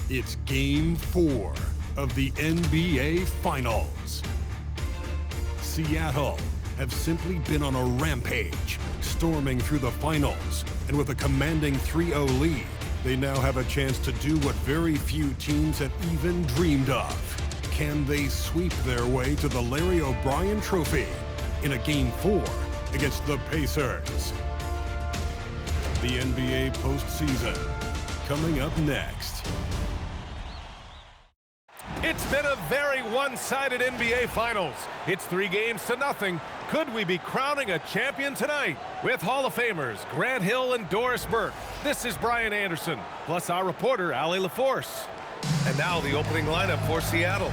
It's Game 4 of the NBA Finals. Seattle have simply been on a rampage, storming through the finals, and with a commanding 3-0 lead, they now have a chance to do what very few teams have even dreamed of. Can they sweep their way to the Larry O'Brien Trophy in a Game 4 against the Pacers? The NBA postseason, coming up next. It's been a very one-sided NBA Finals. It's 3-0. Could we be crowning a champion tonight? With Hall of Famers Grant Hill and Doris Burke, this is Brian Anderson, plus our reporter, Allie LaForce. And now the opening lineup for Seattle.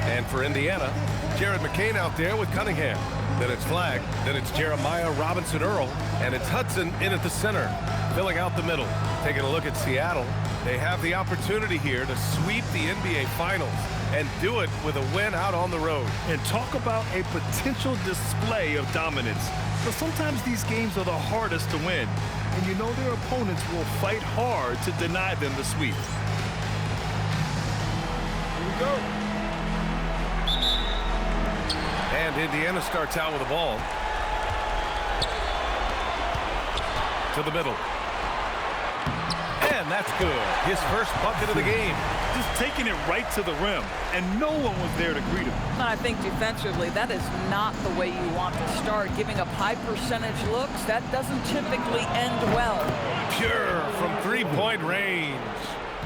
And for Indiana, Jared McCain out there with Cunningham. Then it's Flagg, then it's Jeremiah Robinson-Earl, and it's Hudson in at the center, filling out the middle. Taking a look at Seattle, they have the opportunity here to sweep the NBA Finals and do it with a win out on the road. And talk about a potential display of dominance. But sometimes these games are the hardest to win, and you know their opponents will fight hard to deny them the sweep. Here we go. And Indiana starts out with the ball. To the middle. And that's good. His first bucket of the game. Just taking it right to the rim, and no one was there to greet him. I think defensively, that is not the way you want to start. Giving up high percentage looks, that doesn't typically end well. Pure from three-point range.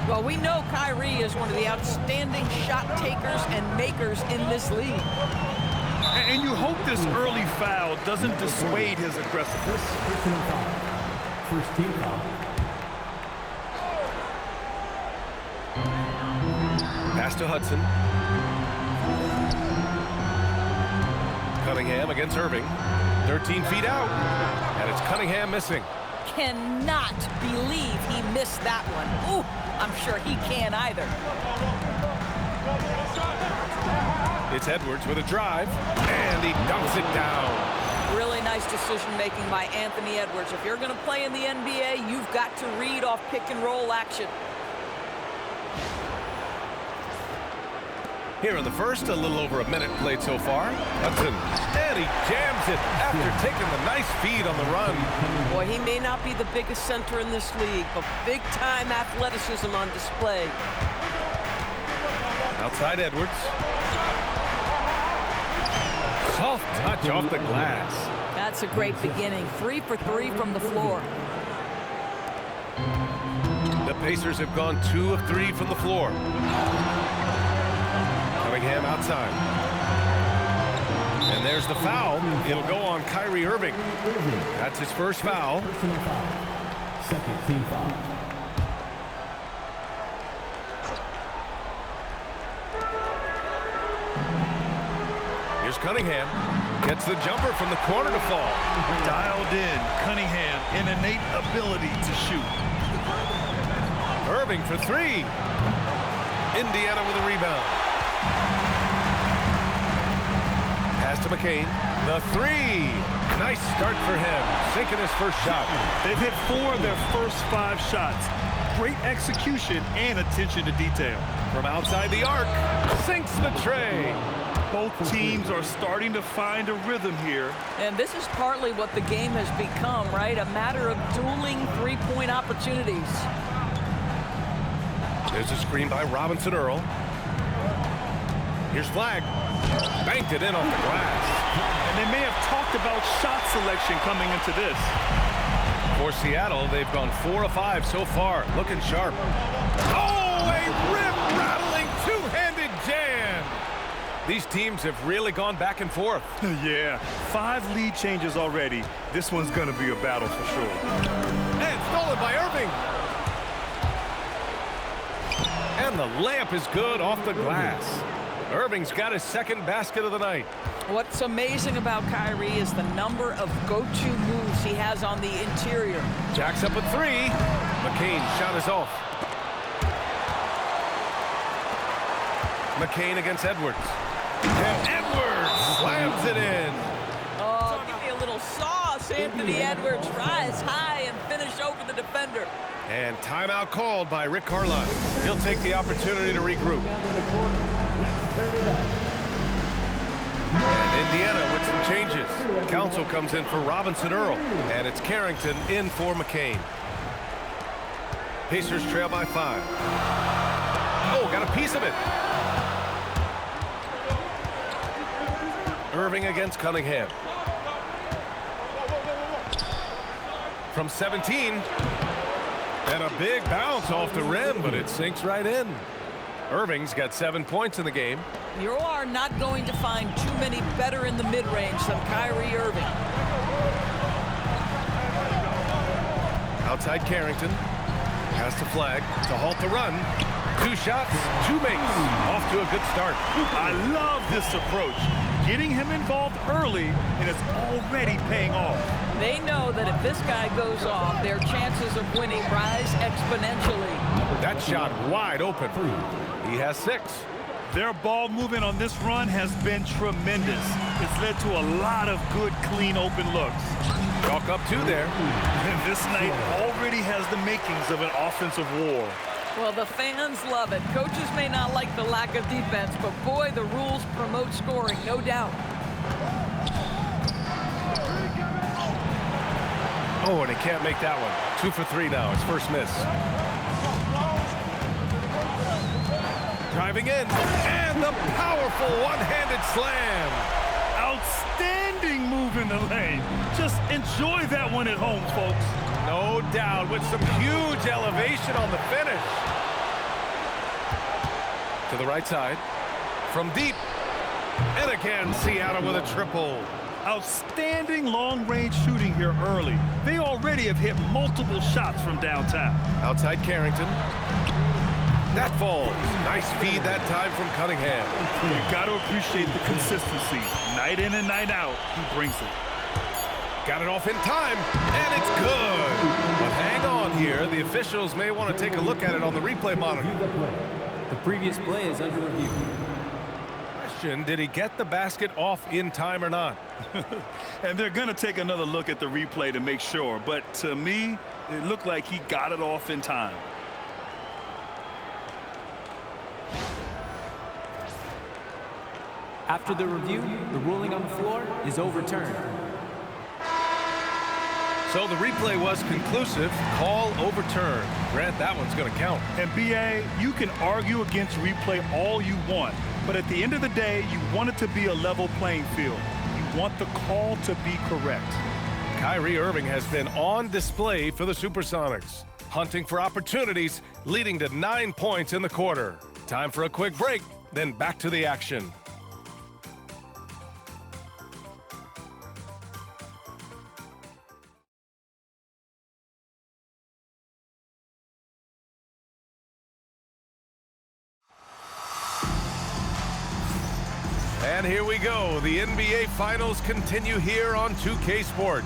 Well, we know Kyrie is one of the outstanding shot takers and makers in this league. And you hope this early foul doesn't dissuade his aggressiveness. First team foul. Pass to Hudson. Cunningham against Irving. 13 feet out. And it's Cunningham missing. Cannot believe he missed that one. Ooh, I'm sure he can't either. It's Edwards with a drive, and he dunks it down. Really nice decision-making by Anthony Edwards. If you're going to play in the NBA, you've got to read off pick-and-roll action. Here in the first, a little over a minute played so far. Hudson, and he jams it after taking the nice feed on the run. Boy, he may not be the biggest center in this league, but big-time athleticism on display. Outside Edwards. Soft touch off the glass. That's a great beginning. 3 for 3 from the floor. The Pacers have gone 2 of 3 from the floor. Cunningham outside. And there's the foul. It'll go on Kyrie Irving. That's his first foul. Second team foul. Here's Cunningham. Gets the jumper from the corner to fall. Dialed in, Cunningham, an innate ability to shoot. Irving for 3. Indiana with a rebound. Pass to McCain. The 3. Nice start for him. Sinking his first shot. They've hit 4 of their first 5 shots. Great execution and attention to detail. From outside the arc. Sinks the tray. Both teams are starting to find a rhythm here. And this is partly what the game has become, right? A matter of dueling three-point opportunities. There's a screen by Robinson-Earl. Here's Flagg. Banked it in off the glass. And they may have talked about shot selection coming into this. For Seattle, they've gone 4 of 5 so far. Looking sharp. Oh, a rip-rattling two-handed jam. These teams have really gone back and forth. Yeah, 5 lead changes already. This one's going to be a battle for sure. And stolen by Irving. And the layup is good off the glass. Irving's got his second basket of the night. What's amazing about Kyrie is the number of go-to moves he has on the interior. Jacks up at 3. McCain shot is off. McCain against Edwards. And Edwards slams it in. Oh, give me a little sauce. Anthony Edwards rise high and finish finish over the defender. And timeout called by Rick Carlisle. He'll take the opportunity to regroup. And Indiana with some changes. Council comes in for Robinson Earl. And it's Carrington in for McCain. Pacers trail by 5. Oh, got a piece of it. Irving against Cunningham. From 17. And a big bounce off the rim, but it sinks right in. Irving's got 7 points in the game. You are not going to find too many better in the mid-range than Kyrie Irving. Outside Carrington. Has to flag to halt the run. 2 shots, 2 makes. Off to a good start. I love this approach. Getting him involved early, and it's already paying off. They know that if this guy goes off, their chances of winning rise exponentially. That shot wide open. He has 6. Their ball movement on this run has been tremendous. It's led to a lot of good, clean, open looks. Chalk up 2 there. And this night already has the makings of an offensive war. Well, the fans love it. Coaches may not like the lack of defense, but boy, the rules promote scoring, no doubt. Oh, and he can't make that one. 2 for 3 now. His first miss. Driving in, and the powerful one-handed slam. Outstanding move in the lane. Just enjoy that one at home, folks. No doubt, with some huge elevation on the finish. To the right side. From deep. And again, Seattle with a triple. Outstanding long-range shooting here early. They already have hit multiple shots from downtown. Outside Carrington. That falls. Nice feed that time from Cunningham. You got to appreciate the consistency. Night in and night out, he brings it. Got it off in time, and it's good. But hang on here. The officials may want to take a look at it on the replay monitor. The previous play is under review. Question, did he get the basket off in time or not? And they're going to take another look at the replay to make sure. But to me, it looked like he got it off in time. After the review, the ruling on the floor is overturned. So the replay was conclusive. Call overturned. Grant, that one's going to count. And B.A., you can argue against replay all you want, but at the end of the day, you want it to be a level playing field. You want the call to be correct. Kyrie Irving has been on display for the Supersonics, hunting for opportunities, leading to 9 points in the quarter. Time for a quick break, then back to the action. And here we go. The NBA Finals continue here on 2K Sports.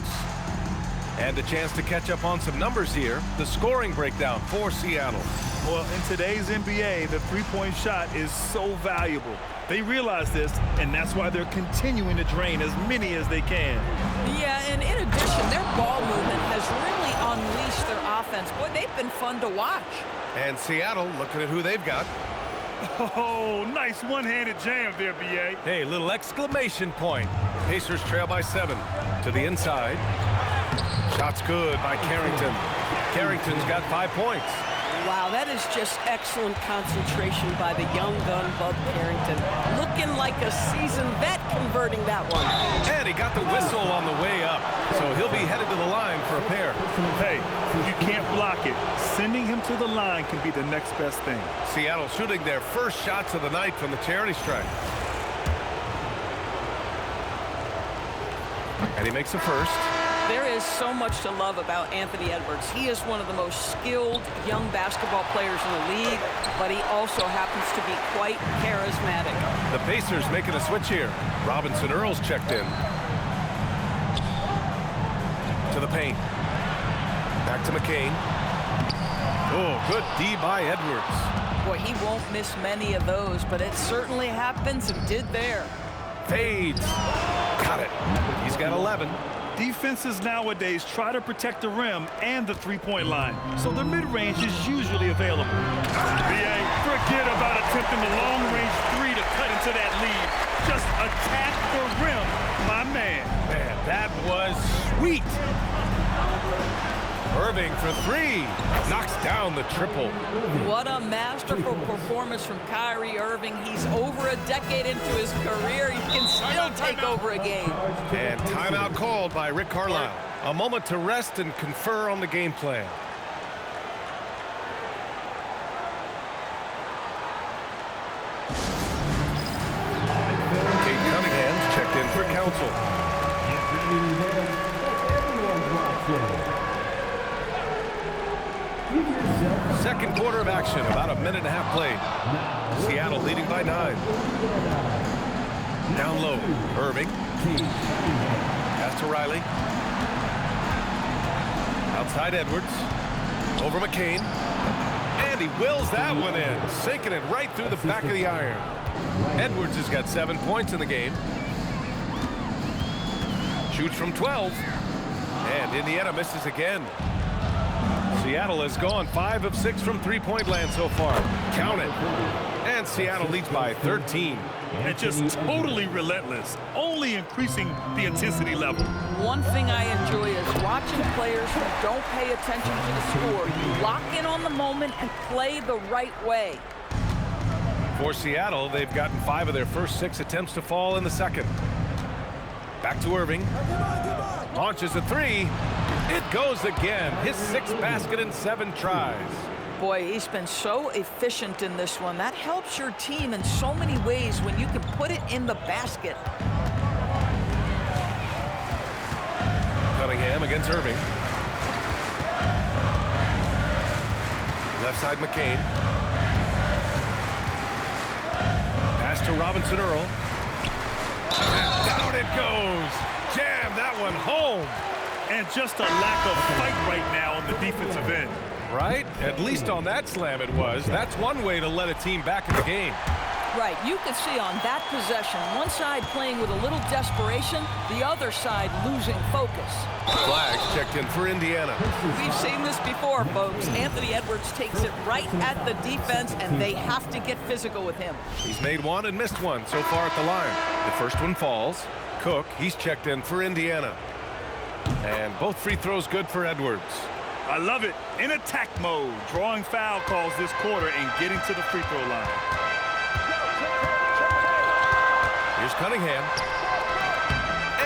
And a chance to catch up on some numbers here. The scoring breakdown for Seattle. Well, in today's NBA, the three-point shot is so valuable. They realize this, and that's why they're continuing to drain as many as they can. Yeah, and in addition, their ball movement has really unleashed their offense. Boy, they've been fun to watch. And Seattle, looking at who they've got. Oh, nice one-handed jam there, B.A. Hey, little exclamation point. Pacers trail by 7. To the inside. Shot's good by Carrington. Carrington's got 5 points. Wow, that is just excellent concentration by the young gun, Bub Carrington. Looking like a seasoned vet converting that one. And he got the whistle on the way up. So he'll be headed to the line for a pair. Hey, you can't block it. Sending him to the line can be the next best thing. Seattle shooting their first shots of the night from the charity stripe. And he makes the first. There is so much to love about Anthony Edwards. He is one of the most skilled young basketball players in the league, but he also happens to be quite charismatic. The Pacers making a switch here. Robinson Earl's checked in. To the paint. Back to McCain. Oh, good D by Edwards. Boy, he won't miss many of those, but it certainly happens and did there. Fades. Got it. He's got 11. Defenses nowadays try to protect the rim and the three-point line, so their mid-range is usually available. BA, forget about attempting the long-range three to cut into that lead. Just attack the rim, my man. Man, that was sweet. Irving for three. Knocks down the triple. What a masterful performance from Kyrie Irving. He's over a decade into his career. He can still take over a game. And timeout called by Rick Carlisle. A moment to rest and confer on the game plan. Kate Cunningham's checked in for counsel. Second quarter of action, about a minute and a half played. Seattle leading by 9. Down low, Irving. Pass to Riley. Outside Edwards. Over McCain. And he wills that one in, sinking it right through the back of the iron. Edwards has got 7 points in the game. Shoots from 12. And Indiana misses again. Seattle has gone 5 of 6 from three-point land so far. Count it. And Seattle leads by 13. And just totally relentless, only increasing the intensity level. One thing I enjoy is watching players who don't pay attention to the score. You lock in on the moment and play the right way. For Seattle, they've gotten 5 of their first 6 attempts to fall in the second. Back to Irving. Launches a three. It goes again. His 6th basket in 7 tries. Boy, he's been so efficient in this one. That helps your team in so many ways when you can put it in the basket. Cunningham against Irving. Left side McCain. Pass to Robinson Earl. And down it goes. Jam that one home. And just a lack of fight right now on the defensive end. Right? At least on that slam it was. That's one way to let a team back in the game. Right, you can see on that possession, one side playing with a little desperation, the other side losing focus. Flags checked in for Indiana. We've seen this before, folks. Anthony Edwards takes it right at the defense, and they have to get physical with him. He's made one and missed one so far at the line. The first one falls. Cook, he's checked in for Indiana. And both free throws good for Edwards. I love it. In attack mode, drawing foul calls this quarter and getting to the free throw line. Here's Cunningham.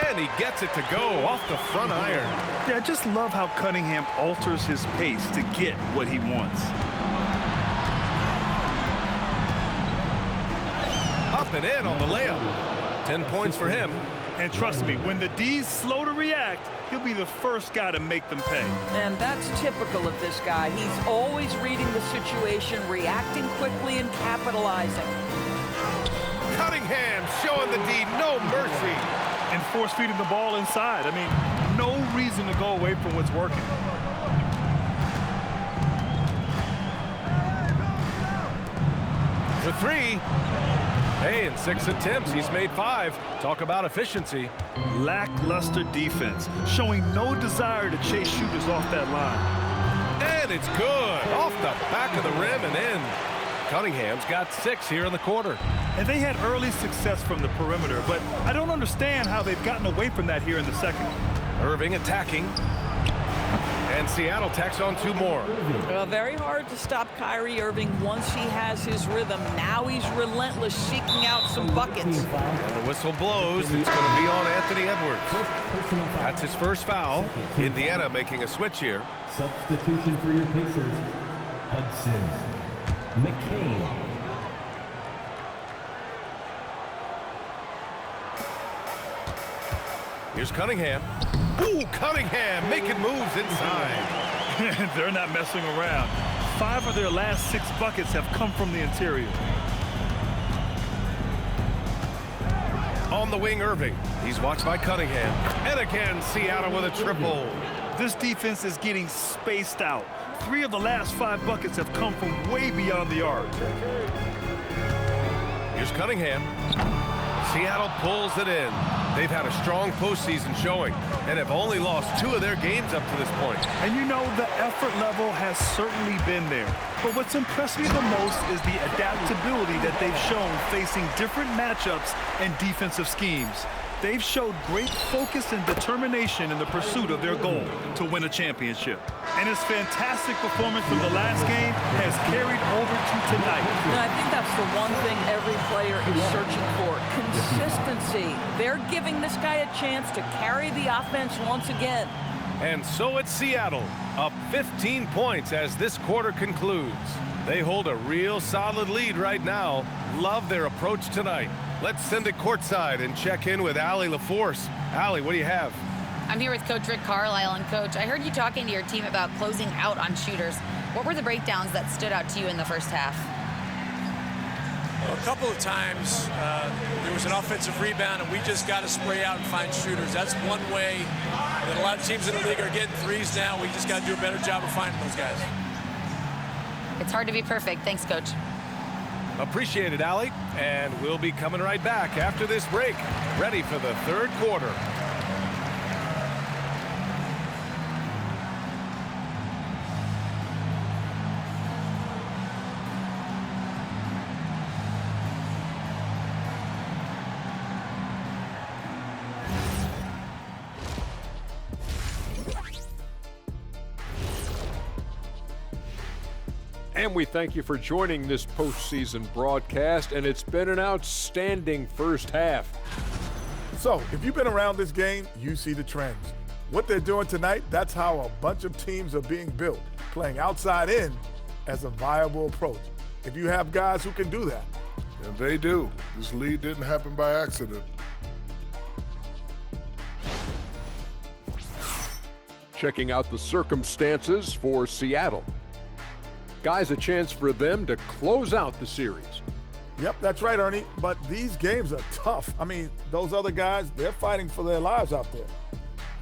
And he gets it to go off the front iron. Yeah, I just love how Cunningham alters his pace to get what he wants. Up and in on the layup. 10 points for him. And trust me, when the D's slow to react, he'll be the first guy to make them pay. And that's typical of this guy. He's always reading the situation, reacting quickly, and capitalizing. Cunningham showing the D no mercy. And force-feeding the ball inside. I mean, no reason to go away from what's working. For 3. Hey, in 6 attempts, he's made 5. Talk about efficiency. Lackluster defense, showing no desire to chase shooters off that line. And it's good. Off the back of the rim and in. Cunningham's got 6 here in the quarter. And they had early success from the perimeter, but I don't understand how they've gotten away from that here in the second. Irving attacking. And Seattle tacks on 2 more. Very hard to stop Kyrie Irving once he has his rhythm. Now he's relentless, seeking out some buckets. And the whistle blows. It's going to be on Anthony Edwards. That's his first foul. Indiana making a switch here. Substitution for your Pacers. Hudson. McCain. Here's Cunningham. Ooh, Cunningham making moves inside. They're not messing around. 5 of their last 6 buckets have come from the interior. On the wing, Irving. He's watched by Cunningham. And again, Seattle with a triple. This defense is getting spaced out. 3 of the last 5 buckets have come from way beyond the arc. Here's Cunningham. Seattle pulls it in. They've had a strong postseason showing and have only lost 2 of their games up to this point. And you know, the effort level has certainly been there. But what's impressed me the most is the adaptability that they've shown facing different matchups and defensive schemes. They've showed great focus and determination in the pursuit of their goal to win a championship. And his fantastic performance from the last game has carried over to tonight. And I think that's the one thing every player is searching for, consistency. They're giving this guy a chance to carry the offense once again. And so it's Seattle, up 15 points as this quarter concludes. They hold a real solid lead right now. Love their approach tonight. Let's send it courtside and check in with Allie LaForce. Allie, what do you have? I'm here with Coach Rick Carlisle. And Coach, I heard you talking to your team about closing out on shooters. What were the breakdowns that stood out to you in the first half? Well, a couple of times there was an offensive rebound and we just got to spray out and find shooters. That's one way that a lot of teams in the league are getting threes now. We just got to do a better job of finding those guys. It's hard to be perfect. Thanks, Coach. Appreciate it, Allie. And we'll be coming right back after this break, ready for the third quarter. And we thank you for joining this postseason broadcast, and it's been an outstanding first half. So, if you've been around this game, you see the trends. What they're doing tonight, that's how a bunch of teams are being built, playing outside in as a viable approach. If you have guys who can do that. And they do. This lead didn't happen by accident. Checking out the circumstances for Seattle. Guys, a chance for them to close out the series. Yep, that's right, Ernie. But these games are tough. I mean, those other guys, they're fighting for their lives out there.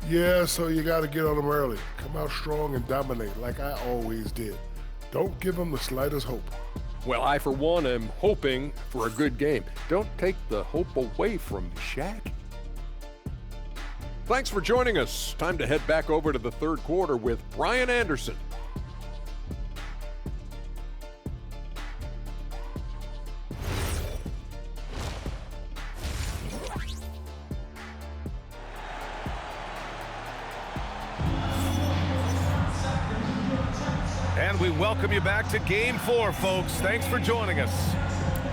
Yeah, so you got to get on them early. Come out strong and dominate like I always did. Don't give them the slightest hope. Well, I, for one, am hoping for a good game. Don't take the hope away from me, Shaq. Thanks for joining us. Time to head back over to the third quarter with Brian Anderson. And we welcome you back to Game 4, folks. Thanks for joining us.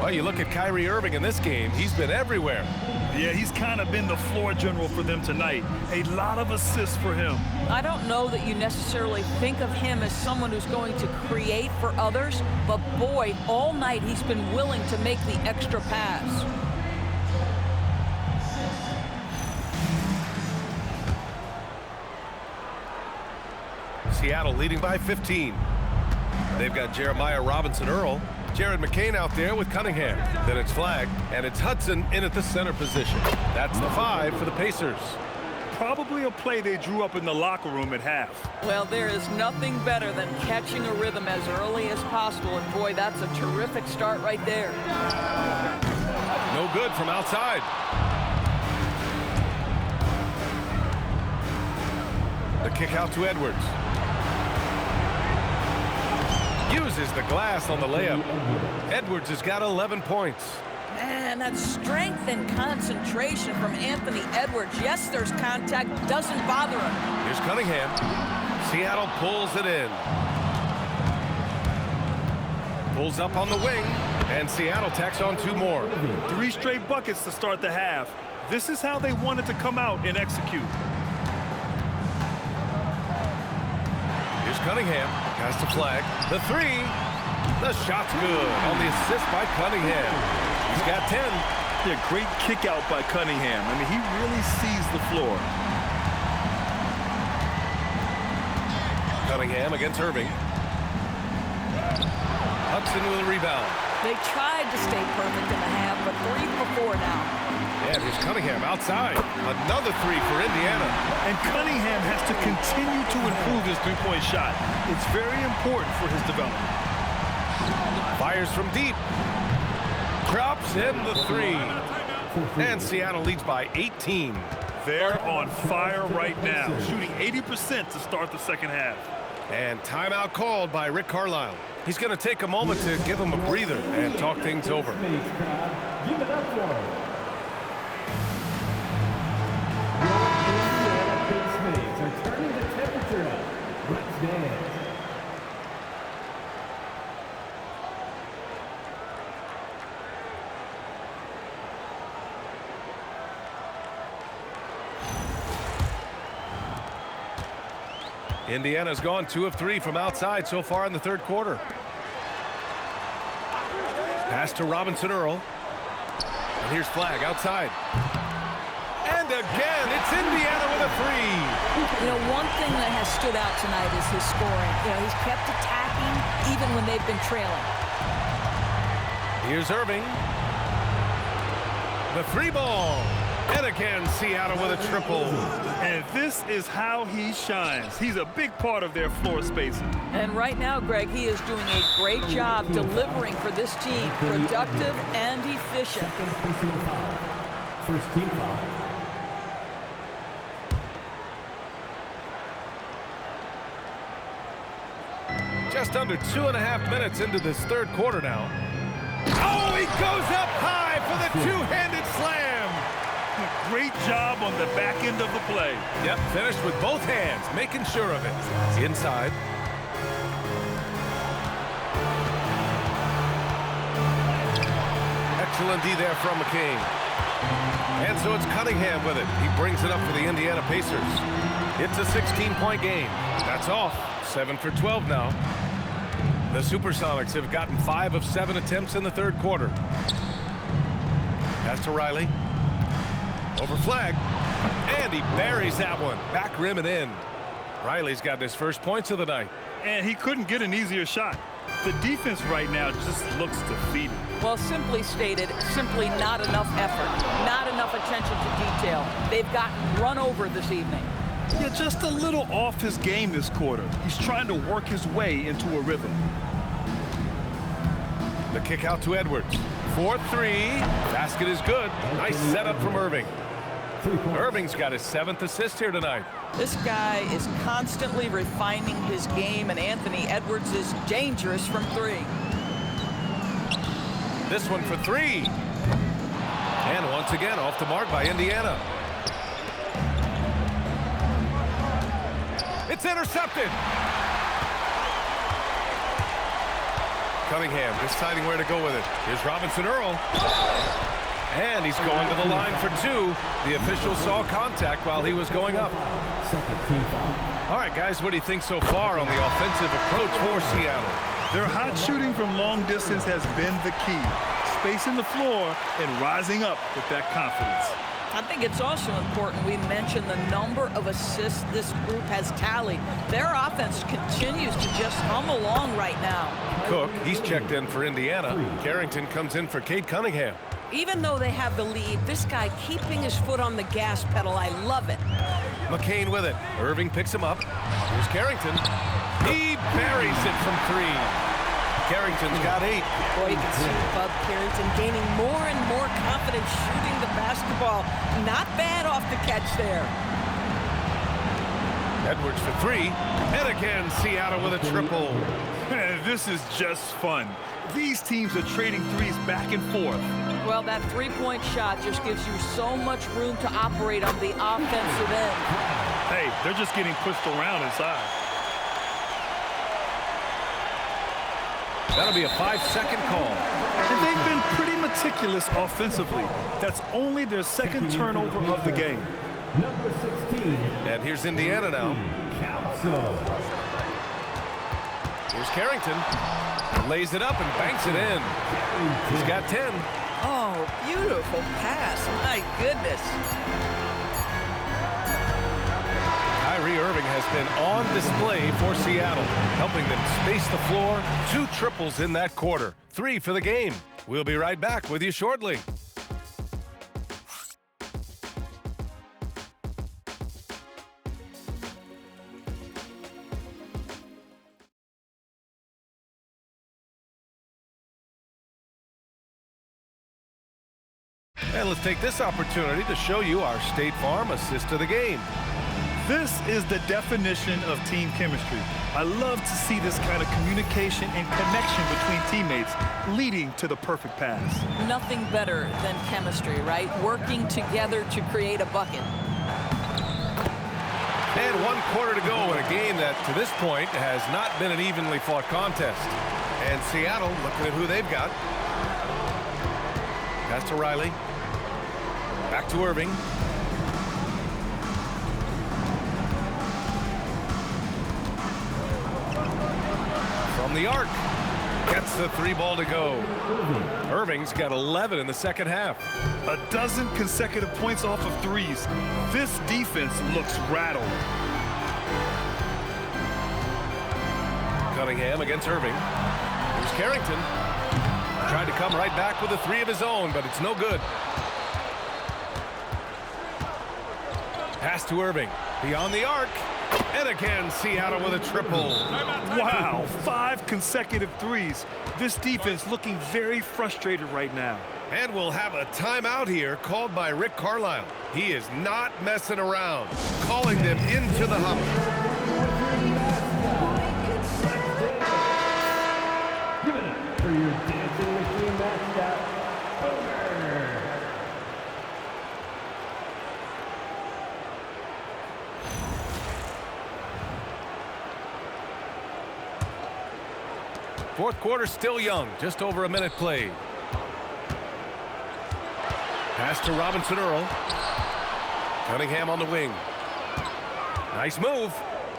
Well, you look at Kyrie Irving in this game. He's been everywhere. Yeah, he's kind of been the floor general for them tonight. A lot of assists for him. I don't know that you necessarily think of him as someone who's going to create for others, but boy, all night he's been willing to make the extra pass. Seattle leading by 15. They've got Jeremiah Robinson-Earl, Jared McCain out there with Cunningham. Then it's flagged, and it's Hudson in at the center position. That's the 5 for the Pacers. Probably a play they drew up in the locker room at half. Well, there is nothing better than catching a rhythm as early as possible, and boy, that's a terrific start right there. No good from outside. The kick out to Edwards. Uses the glass on the layup. Edwards has got 11 points. Man, that strength and concentration from Anthony Edwards. Yes, there's contact. Doesn't bother him. Here's Cunningham. Seattle pulls it in. Pulls up on the wing, and Seattle tacks on 2 more. 3 straight buckets to start the half. This is how they wanted to come out and execute. Here's Cunningham. Has to flag. The 3. The shot's good on the assist by Cunningham. He's got 10. Yeah, great kick out by Cunningham. I mean, he really sees the floor. Cunningham against Irving. Hudson with a rebound. They tried to stay perfect in the half, but 3 for 4 now. And here's Cunningham outside. Another 3 for Indiana. And Cunningham has to continue to improve his three-point shot. It's very important for his development. Fires from deep. Drops in the 3. And Seattle leads by 18. They're on fire right now, shooting 80% to start the second half. And timeout called by Rick Carlisle. He's going to take a moment to give him a breather and talk things over. Give it up for him. Your Indiana Pacemates are turning the temperature up. Let's dance. Indiana's gone 2 of 3 from outside so far in the third quarter. Pass to Robinson Earl. And here's Flagg outside. And again, it's Indiana with a 3. You know, one thing that has stood out tonight is his scoring. You know, he's kept attacking even when they've been trailing. Here's Irving. The 3 ball. And again, Seattle with a triple. And this is how he shines. He's a big part of their floor spacing. And right now, Greg, he is doing a great job delivering for this team. Productive and efficient. First team foul. Just under 2.5 minutes into this third quarter now. Oh, he goes up high for the two-handed slam. Great job on the back end of the play. Yep, finished with both hands, making sure of it. Inside. Excellent D there from McCain. And so it's Cunningham with it. He brings it up for the Indiana Pacers. It's a 16-point game. That's off. 7 for 12 now. The Supersonics have gotten 5 of 7 attempts in the third quarter. Pass to Riley. Over Flagg. And he buries that one. Back rim and in. Riley's got his first points of the night. And he couldn't get an easier shot. The defense right now just looks defeated. Well, simply stated, simply not enough effort, not enough attention to detail. They've gotten run over this evening. Yeah, just a little off his game this quarter. He's trying to work his way into a rhythm. The kick out to Edwards. 4-3. Basket is good. Nice setup from Irving. Irving's got his 7th assist here tonight. This guy is constantly refining his game, and Anthony Edwards is dangerous from 3. This one for 3. And once again, off the mark by Indiana. It's intercepted. Cunningham deciding where to go with it. Here's Robinson Earl. And he's going to the line for 2. The official saw contact while he was going up. All right, guys, what do you think so far on the offensive approach for Seattle? Their hot shooting from long distance has been the key. Spacing the floor and rising up with that confidence. I think it's also important we mention the number of assists this group has tallied. Their offense continues to just hum along right now. Cook, he's checked in for Indiana. Carrington comes in for Cade Cunningham. Even though they have the lead, this guy keeping his foot on the gas pedal, I love it. McCain with it. Irving picks him up. Here's Carrington. He buries it from 3. Carrington's got 8. Boy, you can see Bub Carrington gaining more and more confidence shooting the basketball. Not bad off the catch there. Edwards for 3. And again, Seattle with a triple. This is just fun. These teams are trading threes back and forth. Well, that 3-point shot just gives you so much room to operate on the offensive end. Hey, they're just getting pushed around inside. That'll be a 5-second call. And they've been pretty meticulous offensively. That's only their 2nd turnover of the game. Number 16. And here's Indiana now. Here's Carrington. Lays it up and banks it in. He's got 10. Oh, beautiful pass. My goodness. Kyrie Irving has been on display for Seattle, helping them space the floor. 2 triples in that quarter. 3 for the game. We'll be right back with you shortly. And let's take this opportunity to show you our State Farm assist of the game. This is the definition of team chemistry. I love to see this kind of communication and connection between teammates leading to the perfect pass. Nothing better than chemistry, right? Working together to create a bucket. And 1 quarter to go in a game that, to this point, has not been an evenly fought contest. And Seattle looking at who they've got. Pass to Riley. Back to Irving. From the arc. Gets the 3 ball to go. Irving's got 11 in the second half. 12 consecutive points off of threes. This defense looks rattled. Cunningham against Irving. Here's Carrington. Tried to come right back with a 3 of his own, but it's no good. Pass to Irving. Beyond the arc. And again, Seattle with a triple. Wow, 5 consecutive threes. This defense looking very frustrated right now. And we'll have a timeout here called by Rick Carlisle. He is not messing around, calling them into the huddle. Give it up for your dancing machine mascot, Booger. Fourth quarter still young, just over a minute played. Pass to Robinson Earl. Cunningham on the wing. Nice move.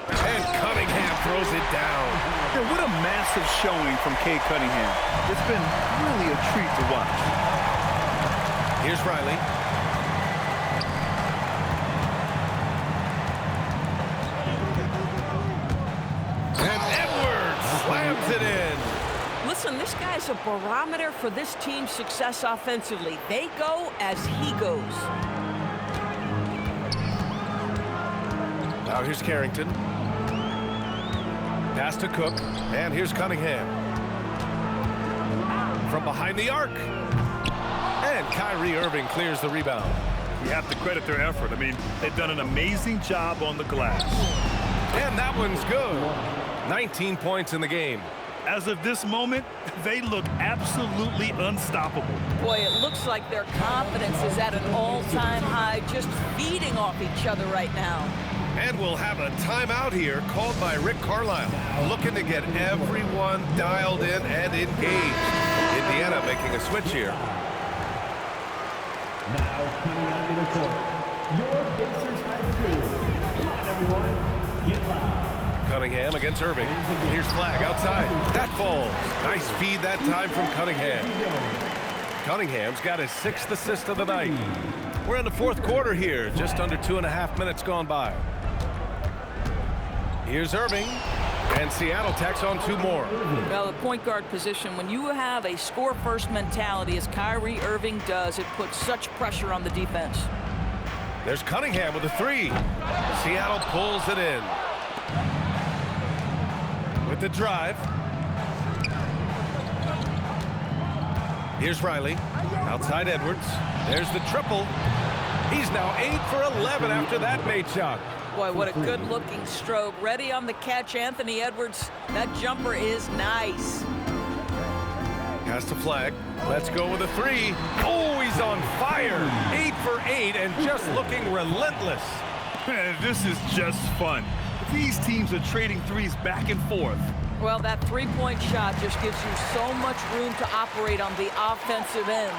And Cunningham throws it down. Yeah, what a massive showing from Cade Cunningham. It's been really a treat to watch. Here's Riley. And Edwards slams it in. Listen, this guy's a barometer for this team's success offensively. They go as he goes. Now here's Carrington. Pass to Cook. And here's Cunningham. From behind the arc. And Kyrie Irving clears the rebound. You have to credit their effort. I mean, they've done an amazing job on the glass. And that one's good. 19 points in the game. As of this moment, they look absolutely unstoppable. Boy, it looks like their confidence is at an all-time high, just feeding off each other right now. And we'll have a timeout here called by Rick Carlisle, looking to get everyone dialed in and engaged. Indiana making a switch here. Now coming onto the court, your Pacers High School. Come on, everyone, get loud. Cunningham against Irving. Here's Flag outside. That falls. Nice feed that time from Cunningham. Cunningham's got his 6th assist of the night. We're in the fourth quarter here. Just under 2.5 minutes gone by. Here's Irving. And Seattle tacks on 2 more. Well, the point guard position, when you have a score-first mentality, as Kyrie Irving does, it puts such pressure on the defense. There's Cunningham with a 3. Seattle pulls it in. With the drive. Here's Riley. Outside Edwards. There's the triple. He's now 8 for 11 after that made shot. Boy, what a good-looking stroke. Ready on the catch, Anthony Edwards. That jumper is nice. Pass to Flag. Let's go with a 3. Oh, he's on fire. 8 for 8 and just looking relentless. Man, this is just fun. These teams are trading threes back and forth. Well, that three-point shot just gives you so much room to operate on the offensive end.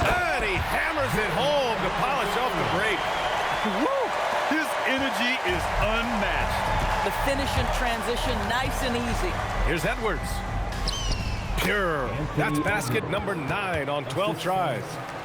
And he hammers it home to polish off the break. Woo! His energy is unmatched. The finish in transition, nice and easy. Here's Edwards. Pure. That's basket number 9 on 12 tries.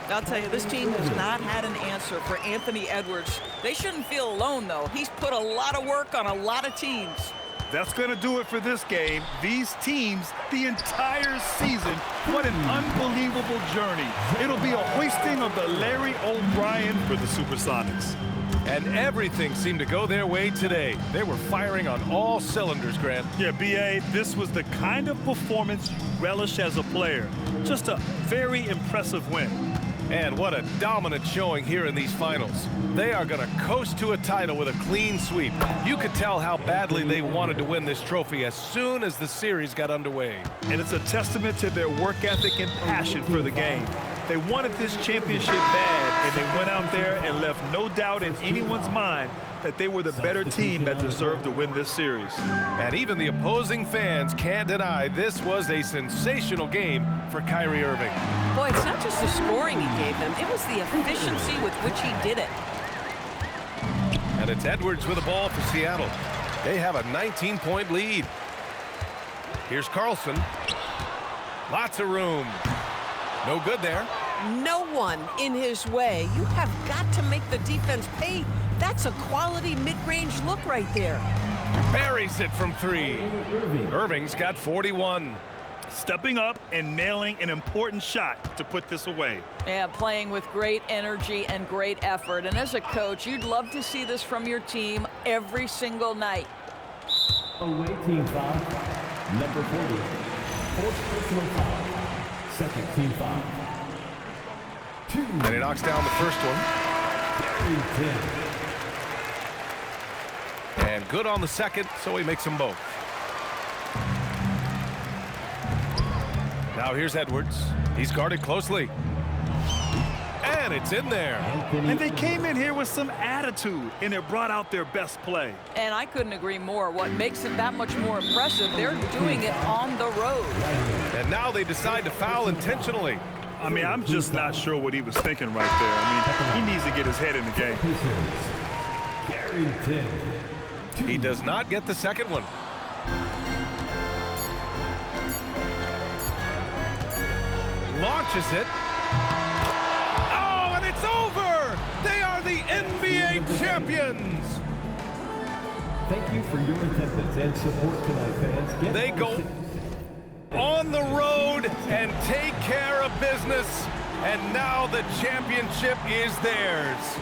I'll tell you, this team has not had an answer for Anthony Edwards. They shouldn't feel alone, though. He's put a lot of work on a lot of teams. That's going to do it for this game. These teams, the entire season, what an unbelievable journey. It'll be a hoisting of the Larry O'Brien for the Supersonics. And everything seemed to go their way today. They were firing on all cylinders, Grant. Yeah, B.A., this was the kind of performance you relish as a player. Just a very impressive win. And what a dominant showing here in these finals. They are going to coast to a title with a clean sweep. You could tell how badly they wanted to win this trophy as soon as the series got underway. And it's a testament to their work ethic and passion for the game. They wanted this championship bad, and they went out there and left no doubt in anyone's mind that they were the better team that deserved to win this series. And even the opposing fans can't deny this was a sensational game for Kyrie Irving. Boy, it's not just the scoring he gave them, it was the efficiency with which he did it. And it's Edwards with the ball for Seattle. They have a 19-point lead. Here's Carlson. Lots of room. No good there. No one in his way. You have got to make the defense pay. That's a quality mid-range look right there. Buries it from three. Irving's got 41. Stepping up and nailing an important shot to put this away. Yeah, playing with great energy and great effort. And as a coach, you'd love to see this from your team every single night. Away team foul. Number 40. Fourth personal foul. Second team foul. And he knocks down the first one. And good on the second, so he makes them both. Now here's Edwards. He's guarded closely. And it's in there. And they came in here with some attitude, and it brought out their best play. And I couldn't agree more. What makes it that much more impressive, they're doing it on the road. And now they decide to foul intentionally. I mean, I'm just not sure what he was thinking right there. I mean, he needs to get his head in the game. He does not get the second one. Launches it. Oh, and it's over! They are the NBA champions! Thank you for your attendance and support tonight, fans. They go on the road and take care of business, and now the championship is theirs.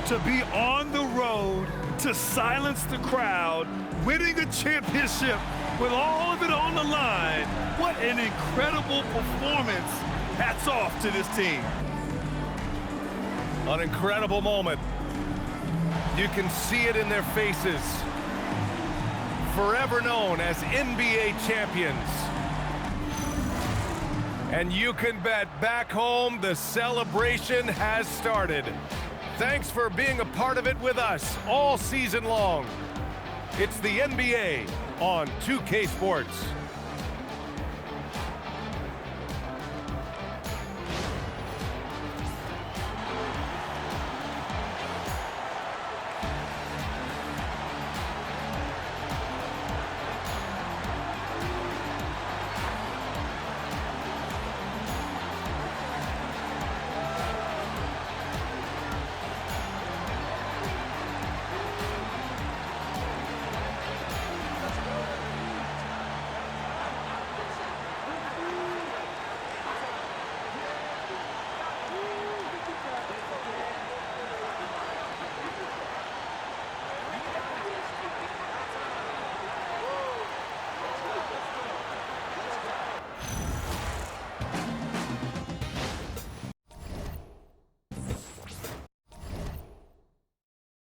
To be on the road, to silence the crowd, winning a championship with all of it on the line. What an incredible performance. Hats off to this team. An incredible moment. You can see it in their faces. Forever known as NBA champions. And you can bet back home the celebration has started. Thanks for being a part of it with us all season long. It's the NBA on 2K Sports.